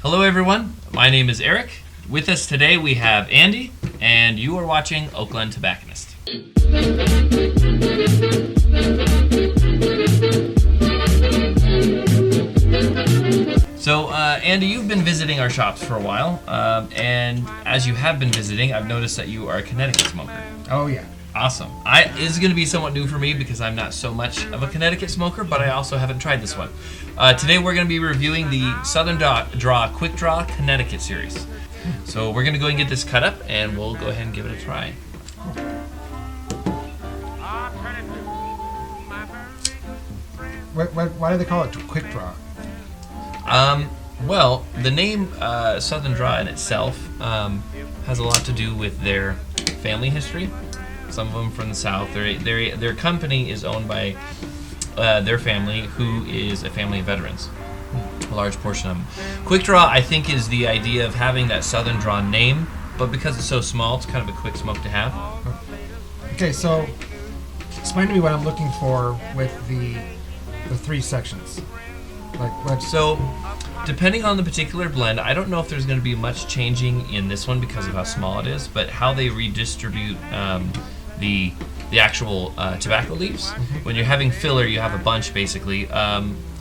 Hello everyone, my name is Eric. With us today we have Andy, and you are watching Oakland Tobacconist. So Andy, you've been visiting our shops for a while, and as you have been visiting, I've noticed that you are a Connecticut smoker. Oh yeah. Awesome. This is going to be somewhat new for me because I'm not so much of a Connecticut smoker, but I also haven't tried this one. Today we're going to be reviewing the Southern Draw Quickdraw Connecticut series. So we're going to go and get this cut up, and we'll go ahead and give it a try. Why do they call it Quickdraw? Well, the name Southern Draw in itself has a lot to do with their family history. Some of them from the South. Their company is owned by their family, who is a family of veterans. A large portion of them. Quickdraw, I think, is the idea of having that Southern Draw name, but because it's so small, it's kind of a quick smoke to have. Okay, so explain to me what I'm looking for with the three sections. Like what? So, depending on the particular blend, I don't know if there's going to be much changing in this one because of how small it is, but how they redistribute the actual tobacco leaves. Mm-hmm. When you're having filler, you have a bunch basically.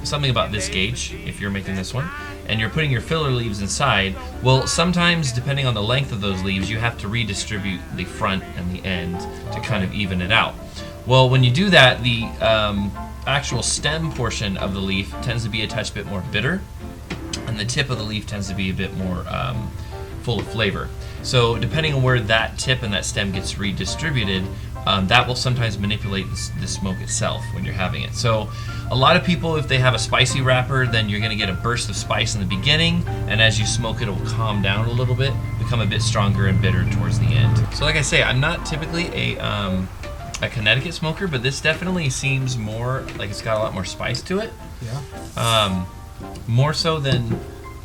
Something about this gauge, if you're making this one, and you're putting your filler leaves inside, well, sometimes depending on the length of those leaves, you have to redistribute the front and the end to kind of even it out. Well, when you do that, the actual stem portion of the leaf tends to be a touch bit more bitter, and the tip of the leaf tends to be a bit more full of flavor. So depending on where that tip and that stem gets redistributed, that will sometimes manipulate the smoke itself when you're having it. So a lot of people, if they have a spicy wrapper, then you're going to get a burst of spice in the beginning, and as you smoke it, will calm down a little bit, become a bit stronger and bitter towards the end. So like I say, I'm not typically a Connecticut smoker, but this definitely seems more like it's got a lot more spice to it. Yeah. More so than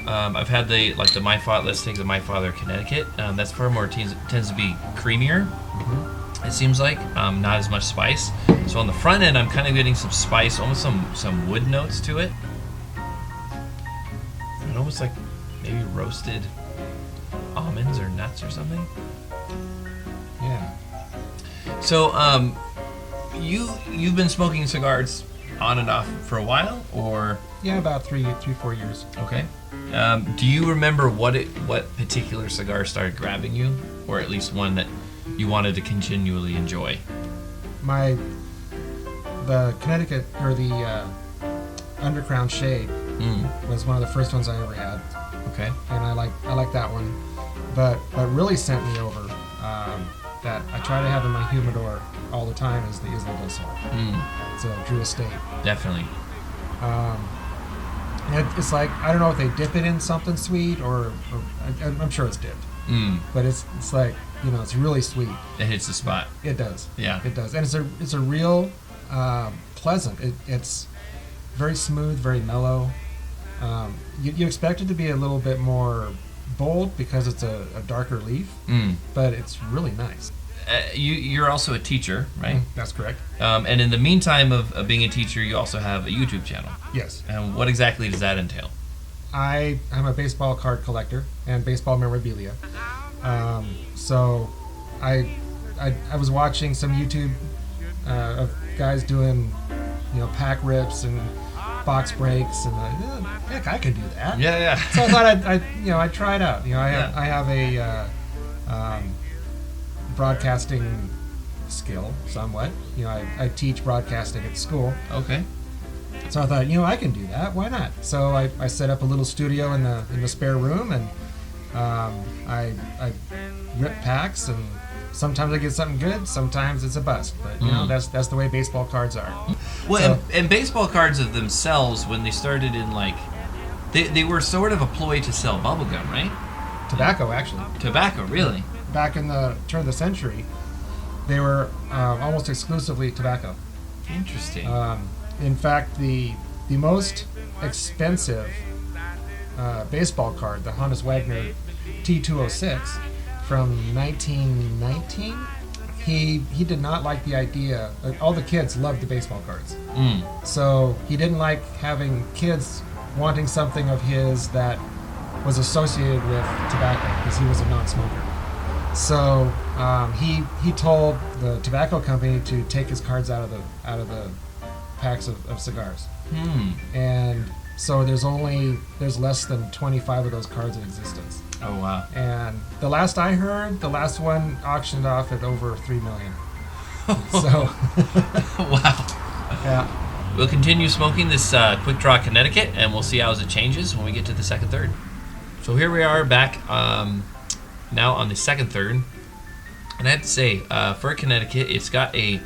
I've had the My Father. Let's take the My Father Connecticut. That's far more tends to be creamier. Mm-hmm. It seems like not as much spice. So on the front end, I'm kind of getting some spice, almost some wood notes to it, and almost like maybe roasted almonds or nuts or something. Yeah. So you've been smoking cigars on and off for a while, or? Yeah, about 4 years. Okay. Do you remember what particular cigar started grabbing you, or at least one that you wanted to continually enjoy? The Connecticut, or the Connecticut Shade was one of the first ones I ever had. Okay. And I like that one, but what really sent me over that I try to have in my humidor all the time is the Isla del Sol. It's a Drew Estate. Definitely. And it's like, I don't know if they dip it in something sweet or I'm sure it's dipped. But it's like, it's really sweet. It hits the spot. It does. Yeah. It does. And it's a real pleasant. It's very smooth, very mellow. You expect it to be a little bit more bold because it's a darker leaf, but it's really nice. You're also a teacher, right? That's correct. And in the meantime of being a teacher, you also have a YouTube channel. Yes. And what exactly does that entail? I'm a baseball card collector and baseball memorabilia. So I was watching some YouTube of guys doing pack rips and box breaks, and heck, I could do that. Yeah. So I thought I'd try it out. I have a broadcasting skill somewhat. I teach broadcasting at school. Okay. So I thought, I can do that. Why not? So I set up a little studio in the spare room, and I rip packs, and sometimes I get something good, sometimes it's a bust. But that's the way baseball cards are. Well, and baseball cards of themselves, when they started in they were sort of a ploy to sell bubblegum, right? Tobacco, actually. Tobacco, really? Back in the turn of the century, they were almost exclusively tobacco. Interesting. In fact, the most expensive baseball card, the Honus Wagner T206 from 1919, he did not like the idea. All the kids loved the baseball cards. So he didn't like having kids wanting something of his that was associated with tobacco because he was a non-smoker. So he told the tobacco company to take his cards out of the packs of cigars. And so there's less than 25 of those cards in existence. Oh wow! And the last I heard, the last one auctioned off at over 3 million. So wow. Yeah. We'll continue smoking this Quick Draw Connecticut, and we'll see how it changes when we get to the second third. So here we are back now on the second third, and I have to say, for a Connecticut, it's got a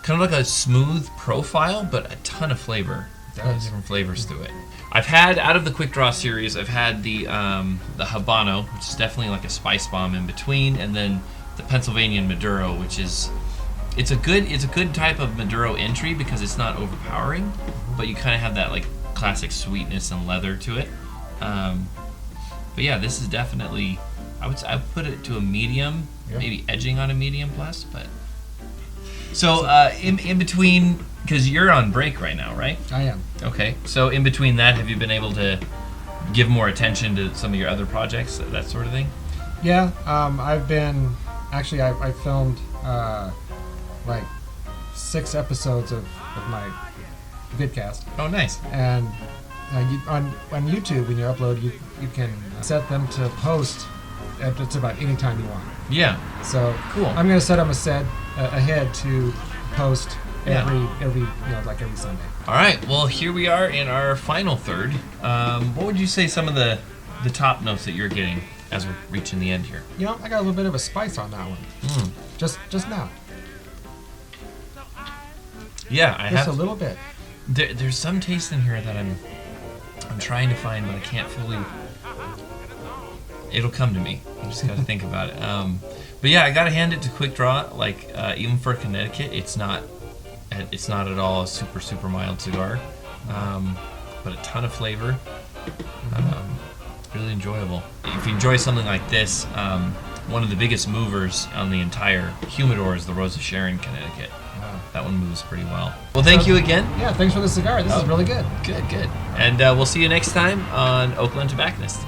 kind of like a smooth profile, but a ton of flavor. A ton of different flavors to it. I've had, out of the Quick Draw series, I've had the Habano, which is definitely like a spice bomb in between, and then the Pennsylvania Maduro, which is it's a good type of Maduro entry because it's not overpowering, but you kind of have that like classic sweetness and leather to it. But yeah, this is definitely, I would put it to a medium, maybe edging on a medium plus. But so in between, because you're on break right now, right? I am. Okay, so in between that, have you been able to give more attention to some of your other projects, that sort of thing? Yeah, I've been actually I filmed like 6 episodes of my vidcast. Oh, nice. And on YouTube, when you upload, you can set them to post at just about any time you want. Yeah. So cool. I'm going to set them ahead to post every Sunday. All right. Well, here we are in our final third. What would you say some of the top notes that you're getting as we're reaching the end here? You know, I got a little bit of a spice on that one. Just now. Yeah, I have. Just a little bit. There's some taste in here that I'm trying to find, but I can't fully. It'll come to me. I just got to think about it. But yeah, I gotta hand it to Quick Draw. Like even for Connecticut, it's not at all a super mild cigar, but a ton of flavor. Really enjoyable. If you enjoy something like this, one of the biggest movers on the entire humidor is the Rosa Sharon Connecticut. That one moves pretty well. Well, thank you again. Yeah, thanks for the cigar. This is really good. Good. And we'll see you next time on Oakland Tobacconist.